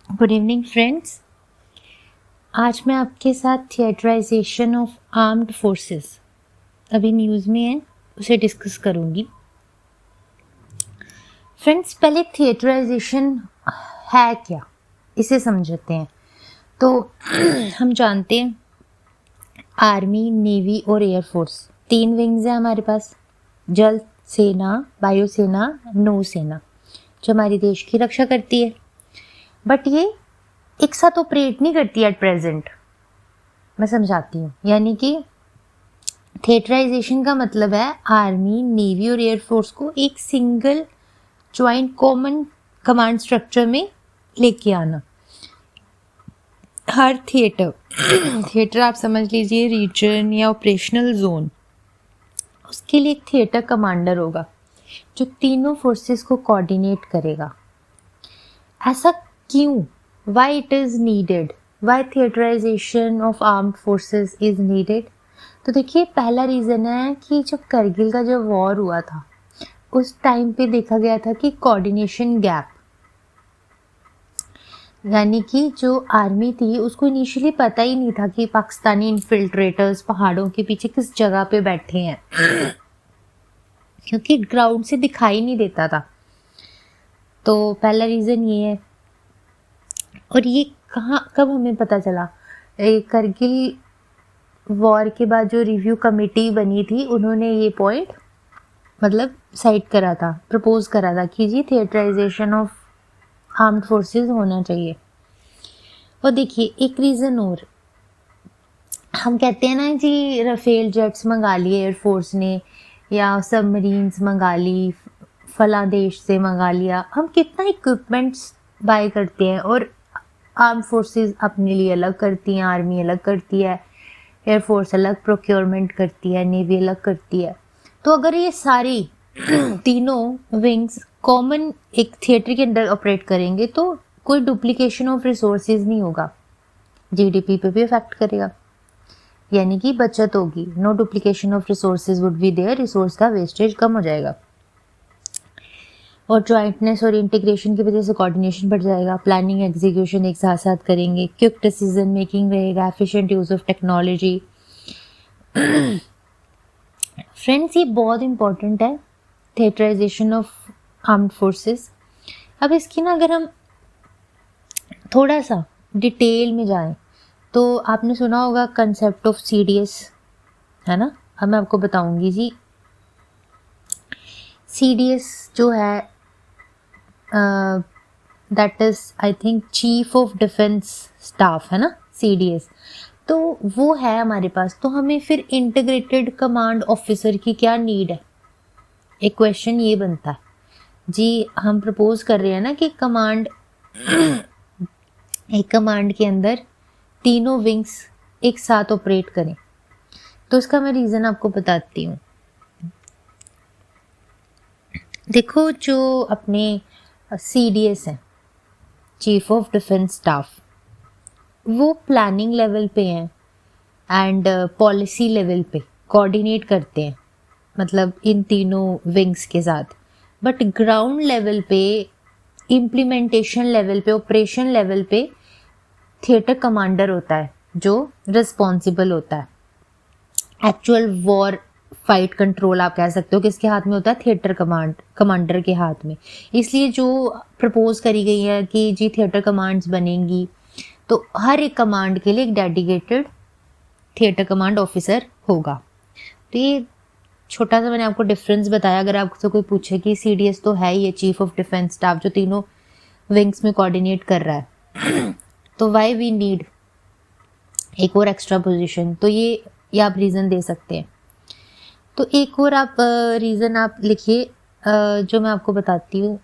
Good evening friends. आज मैं आपके साथ थिएटराइजेशन ऑफ आर्म्ड फोर्सेस अभी न्यूज़ में है उसे डिस्कस करूंगी। फ्रेंड्स, पहले थिएटराइजेशन है क्या इसे समझते हैं। तो हम जानते हैं आर्मी, नेवी और एयरफोर्स 3 विंग्स हैं हमारे पास। जल सेना, वायुसेना, नौसेना जो हमारे देश की रक्षा करती है। बट ये एक साथ ऑपरेट नहीं करती एट प्रेजेंट। मैं समझाती हूँ। यानी कि थिएटराइजेशन का मतलब है आर्मी, नेवी और एयरफोर्स को एक single joint common command structure में लेके आना। हर थिएटर आप समझ लीजिए रीजन या ऑपरेशनल जोन, उसके लिए एक थिएटर कमांडर होगा जो तीनों फोर्सेस को कोऑर्डिनेट करेगा। ऐसा क्यों? Why it is needed? Why theatrisation of armed forces is needed? तो देखिए, पहला रीज़न है कि जब करगिल का जो वॉर हुआ था उस टाइम पे देखा गया था कि कोऑर्डिनेशन गैप, यानी कि जो आर्मी थी उसको इनिशियली पता ही नहीं था कि पाकिस्तानी इन्फिल्ट्रेटर्स पहाड़ों के पीछे किस जगह पे बैठे हैं क्योंकि ग्राउंड से दिखाई नहीं देता था। तो पहला रीज़न ये है। और ये कब हमें पता चला? करगिल वॉर के बाद जो रिव्यू कमेटी बनी थी उन्होंने ये पॉइंट मतलब साइड करा था, प्रपोज करा था कि जी थिएटराइजेशन ऑफ आर्म्ड फोर्सेस होना चाहिए। और देखिए, एक रीज़न और, हम कहते हैं ना जी राफेल जेट्स मंगा लिए एयरफोर्स ने या सबमरीन्स मंगा ली, फला देश से मंगा लिया। हम कितना इक्विपमेंट्स बाय करते हैं और आर्म फोर्सेस अपने लिए अलग करती हैं, आर्मी अलग करती है, एयरफोर्स अलग प्रोक्योरमेंट करती है, नेवी अलग करती है। तो अगर ये सारी तीनों विंग्स कॉमन एक थिएटर के अंदर ऑपरेट करेंगे तो कोई डुप्लीकेशन ऑफ रिसोर्सेज नहीं होगा, जीडीपी पे भी इफेक्ट करेगा, यानी कि बचत होगी। No duplication of resources would be there, resource का वेस्टेज कम हो जाएगा और ज्वाइंटनेस और इंटीग्रेशन की वजह से कोऑर्डिनेशन बढ़ जाएगा। प्लानिंग एग्जीक्यूशन एक साथ साथ करेंगे, क्विक डिसीजन मेकिंग रहेगा, efficient use of technology. Friends, ये बहुत इंपॉर्टेंट है थिएटराइजेशन ऑफ आर्म्ड फोर्सेस। अब इसकी ना अगर हम थोड़ा सा डिटेल में जाएं तो आपने सुना होगा कंसेप्ट ऑफ सीडीएस, है ना। अब मैं आपको बताऊंगी जी, सीडीएस जो है that is I think chief of defence staff, है ना सीडीएस। तो वो है हमारे पास। तो हमें फिर इंटीग्रेटेड कमांड ऑफिसर की क्या नीड है? एक क्वेश्चन ये बनता है जी। हम प्रपोज कर रहे हैं ना कि कमांड एक कमांड के अंदर तीनों विंग्स एक साथ ऑपरेट करें। तो इसका मैं रीज़न आपको बताती हूँ। देखो, जो अपने सीडीएस हैं, चीफ ऑफ डिफेंस स्टाफ, वो प्लानिंग लेवल पे हैं एंड पॉलिसी लेवल पे कोऑर्डिनेट करते हैं, मतलब इन तीनों विंग्स के साथ। बट ग्राउंड लेवल पे, इम्प्लीमेंटेशन लेवल पे, ऑपरेशन लेवल पे थिएटर कमांडर होता है जो रिस्पॉन्सिबल होता है। एक्चुअल वॉर फाइट कंट्रोल आप कह सकते हो किसके हाथ में होता है? थिएटर कमांडर के हाथ में। इसलिए जो प्रपोज करी गई है कि जी थिएटर कमांड्स बनेंगी तो हर एक कमांड के लिए एक डेडिकेटेड थिएटर कमांड ऑफिसर होगा। तो ये छोटा सा मैंने आपको डिफरेंस बताया। अगर आपसे कोई पूछे कि सीडीएस तो है ये चीफ ऑफ डिफेंस स्टाफ जो तीनों विंग्स में कोऑर्डिनेट कर रहा है तो वाई वी नीड एक और एक्स्ट्रा पोजीशन, तो ये आप रीज़न दे सकते हैं। तो एक और आप रीज़न आप लिखिए जो मैं आपको बताती हूँ।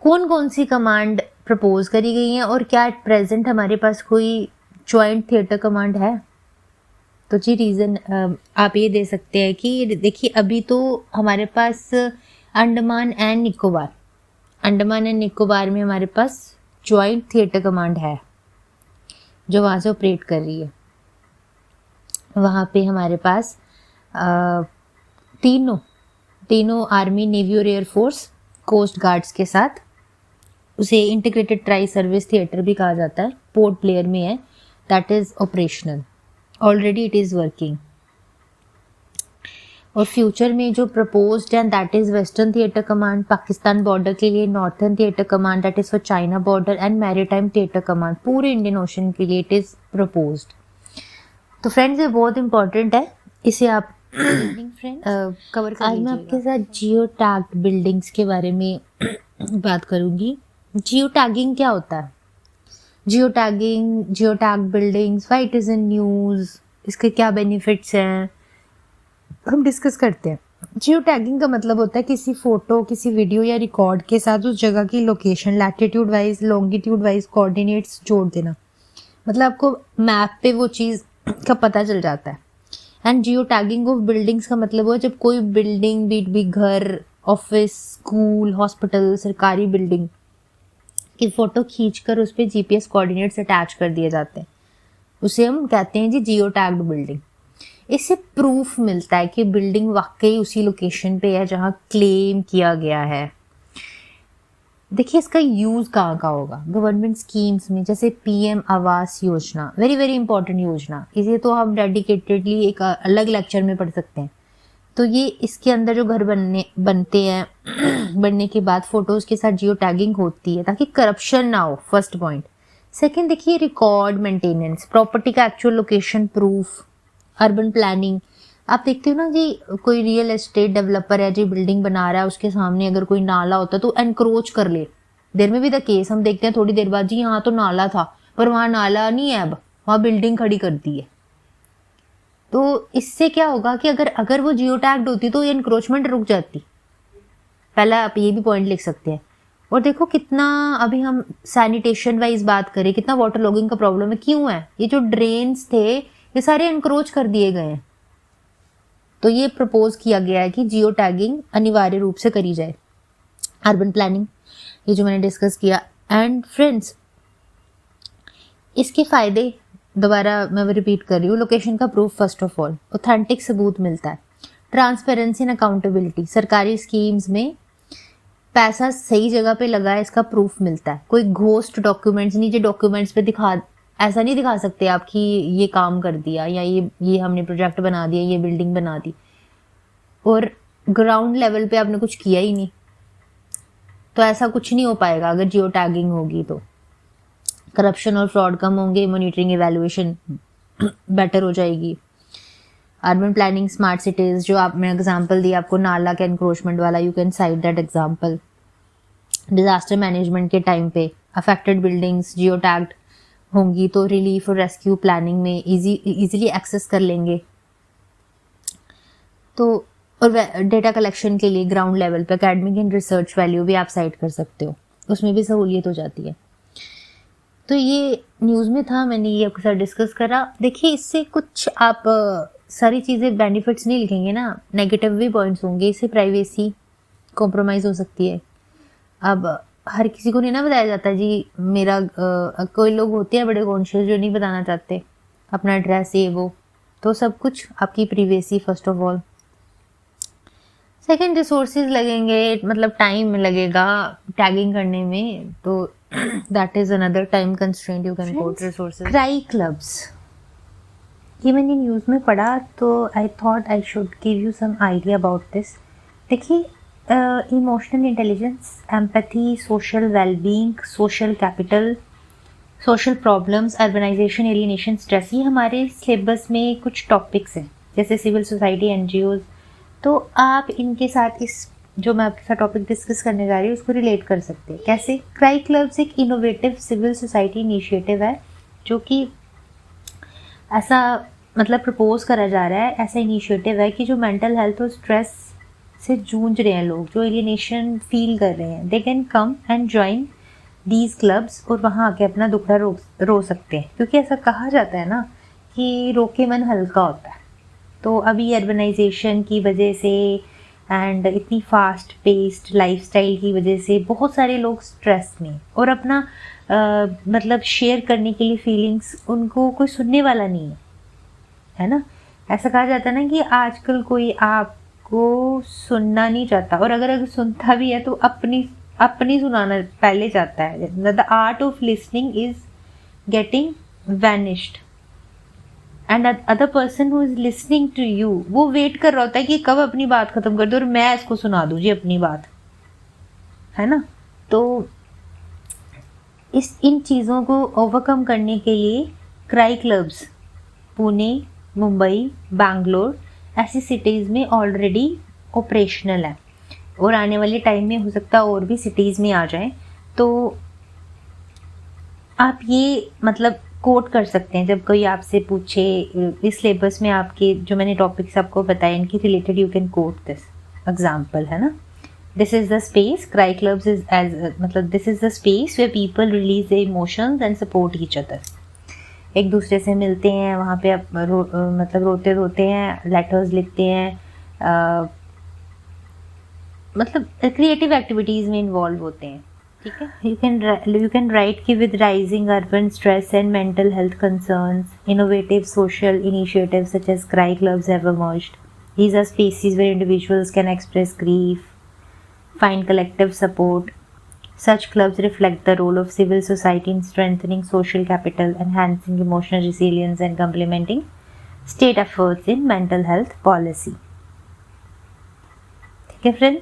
कौन कौन सी कमांड प्रपोज करी गई हैं और क्या एट प्रेजेंट हमारे पास कोई ज्वाइंट थिएटर कमांड है? तो जी रीज़न आप ये दे सकते हैं कि देखिए, अभी तो हमारे पास अंडमान एंड निकोबार में हमारे पास ज्वाइंट थिएटर कमांड है जो वहाँ से ऑपरेट कर रही है। वहाँ पे हमारे पास तीनों आर्मी, नेवी और एयरफोर्स कोस्ट गार्ड्स के साथ उसे इंटीग्रेटेड ट्राई सर्विस थिएटर भी कहा जाता है, पोर्ट ब्लेयर में है, that is operational, already it is working. और फ्यूचर में जो प्रपोज्ड है that is western theatre command Pakistan border के लिए, northern theatre command that is for China border, and maritime theatre command पूरे इंडियन ओशन के लिए इट इज़ प्रपोज्ड। तो फ्रेंड्स ये बहुत इंपॉर्टेंट है, इसे आप कवर कर आज मैं आपके साथ जियो टैग्ड बिल्डिंग्स के बारे में बात करूंगी। जियो टैगिंग क्या होता है? Geo tagging, Jio tagged buildings, why it is in news, इसके क्या बेनिफिट्स हैं, हम डिस्कस करते हैं। जियो टैगिंग का मतलब होता है किसी फोटो, किसी वीडियो या रिकॉर्ड के साथ उस जगह की location, latitude wise, longitude wise coordinates जोड़ देना। मतलब आपको मैप पे वो चीज़ का पता चल जाता है। And geo tagging of buildings का मतलब हुआ जब कोई बिल्डिंग, बीट भी घर, ऑफिस, स्कूल, हॉस्पिटल, सरकारी बिल्डिंग की फ़ोटो खींचकर उस पर जीपीएस कोऑर्डिनेट्स अटैच कर दिए जाते हैं, उसे हम कहते हैं जी जियो टैग्ड बिल्डिंग। इससे प्रूफ मिलता है कि बिल्डिंग वाकई उसी लोकेशन पे है जहाँ क्लेम किया गया है। देखिए इसका यूज़ कहाँ का होगा? गवर्नमेंट स्कीम्स में, जैसे PM Awas Yojana, very very important योजना, इसे तो हम डेडिकेटेडली एक अलग लेक्चर में पढ़ सकते हैं। तो ये इसके अंदर जो घर बनते हैं बनने के बाद फोटोज के साथ जियो टैगिंग होती है ताकि करप्शन ना हो, फर्स्ट पॉइंट। सेकंड देखिए रिकॉर्ड मेंटेनेंस, प्रॉपर्टी का actual location proof, urban planning. आप देखते हो ना जी, कोई रियल एस्टेट डेवलपर है जी बिल्डिंग बना रहा है, उसके सामने अगर कोई नाला होता है तो एनक्रोच कर ले। देर में भी द केस हम देखते हैं थोड़ी देर बाद, जी यहाँ तो नाला था पर वहाँ नाला नहीं है, अब वहाँ बिल्डिंग खड़ी कर दी है। तो इससे क्या होगा कि अगर वो जियो टैग्ड होती तो ये एनक्रोचमेंट रुक जाती। पहला आप ये भी पॉइंट लिख सकते हैं। और देखो कितना, अभी हम सैनिटेशन वाइज बात करें, कितना वाटर लॉगिंग का प्रॉब्लम है, क्यों है? ये जो ड्रेन्स थे ये सारे एनक्रोच कर दिए गए हैं। तो ये प्रपोज किया गया है कि जियो टैगिंग अनिवार्य रूप से करी जाए। अर्बन प्लानिंग, ये जो मैंने डिस्कस किया। एंड फ्रेंड्स इसके फायदे दोबारा मैं रिपीट कर रही हूँ। लोकेशन का proof first of all, authentic सबूत मिलता है, ट्रांसपेरेंसी एंड अकाउंटेबिलिटी, सरकारी स्कीम्स में पैसा सही जगह पे लगा है इसका प्रूफ मिलता है। कोई घोस्ट डॉक्यूमेंट्स नहीं, जो डॉक्यूमेंट्स पे ऐसा नहीं दिखा सकते आप कि ये काम कर दिया या ये हमने प्रोजेक्ट बना दिया, ये बिल्डिंग बना दी, और ग्राउंड लेवल पे आपने कुछ किया ही नहीं। तो ऐसा कुछ नहीं हो पाएगा अगर जियो टैगिंग होगी। तो करप्शन और फ्रॉड कम होंगे, मॉनिटरिंग इवैल्यूएशन बेटर हो जाएगी। अर्बन प्लानिंग, स्मार्ट सिटीज, जो आपने एग्जांपल दिया आपको नाला के एनक्रोचमेंट वाला, you can site that example. Disaster management के टाइम पे अफेक्टेड बिल्डिंग्स जियो टैग्ड होंगी तो रिलीफ और रेस्क्यू प्लानिंग में इजीली एक्सेस कर लेंगे। तो और डेटा कलेक्शन के लिए ग्राउंड लेवल पे एकेडमिक एंड रिसर्च वैल्यू भी आप साइट कर सकते हो, उसमें भी सहूलियत हो जाती है। तो ये न्यूज़ में था, मैंने ये आपके साथ डिस्कस करा। देखिए इससे कुछ आप सारी चीज़ें बेनिफिट्स नहीं लिखेंगे ना, नेगेटिव भी पॉइंट्स होंगे। इससे प्राइवेसी कॉम्प्रोमाइज़ हो सकती है। अब हर किसी को नहीं ना बताया जाता जी मेरा कोई लोग होते हैं बड़े कॉन्शियस जो नहीं बताना चाहते अपना एड्रेस, ये वो। तो सब कुछ आपकी privacy first of all. Second resources लगेंगे, मतलब टाइम लगेगा टैगिंग करने में, तो that is another time constraint, you can quote resources. Cry clubs, ये मैंने न्यूज़ में पढ़ा तो I thought I should give you some idea about this. देखिए emotional intelligence, empathy, social wellbeing, social capital, social problems, urbanisation, alienation, stress, ये हमारे syllabus में कुछ टॉपिक्स हैं, जैसे सिविल सोसाइटी, एनजीओज। तो आप इनके साथ इस जो मैं आपके साथ टॉपिक डिस्कस करने जा रही हूँ उसको रिलेट कर सकते हैं। कैसे? क्राई क्लब्स एक इनोवेटिव सिविल सोसाइटी इनिशिएटिव है जो कि ऐसा मतलब प्रपोज करा जा रहा है, ऐसा इनिशिएटिव है कि जो मेंटल हेल्थ और स्ट्रेस से जूझ रहे हैं लोग, जो एलियनेशन फील कर रहे हैं, they can come and join these clubs और वहाँ आके अपना दुखड़ा रो सकते हैं। क्योंकि ऐसा कहा जाता है ना कि रो के मन हल्का होता है। तो अभी अर्बनाइजेशन की वजह से एंड इतनी फास्ट पेस्ड लाइफस्टाइल की वजह से बहुत सारे लोग स्ट्रेस में, और अपना मतलब शेयर करने के लिए फीलिंग्स उनको कोई सुनने वाला नहीं है ना। ऐसा कहा जाता है ना कि आजकल कोई आपको सुनना नहीं चाहता, और अगर सुनता भी है तो अपनी अपनी सुनाना पहले चाहता है. The art of listening is getting vanished and other person who is listening to you, वो वेट कर रहा होता है कि कब अपनी बात खत्म कर दो और मैं इसको सुना दूँ जी अपनी बात, है ना. तो इन चीज़ों को ओवरकम करने के लिए क्राई क्लब्स पुणे, मुंबई, बैंगलोर ऐसी सिटीज़ में ऑलरेडी ऑपरेशनल है और आने वाले टाइम में हो सकता है और भी सिटीज़ में आ जाएं. तो आप ये मतलब कोट कर सकते हैं जब कोई आपसे पूछे इस सिलेबस में आपके जो मैंने टॉपिक्स आपको बताए इनके related, you can quote this example, है ना. This is the space, cry clubs is as मतलब this is the space where people release their emotions and support each other. एक दूसरे से मिलते हैं वहाँ पे मतलब रोते रोते हैं, लेटर्स लिखते हैं, मतलब क्रिएटिव एक्टिविटीज़ में इन्वॉल्व होते हैं. ठीक है. यू कैन राइट कि with rising urban stress and mental health concerns, innovative social initiatives such as cry clubs have emerged. These are spaces where individuals can express grief, find collective support. Such clubs reflect the role of civil society in strengthening social capital, enhancing emotional resilience, and complementing state efforts in mental health policy. ठीक है friends.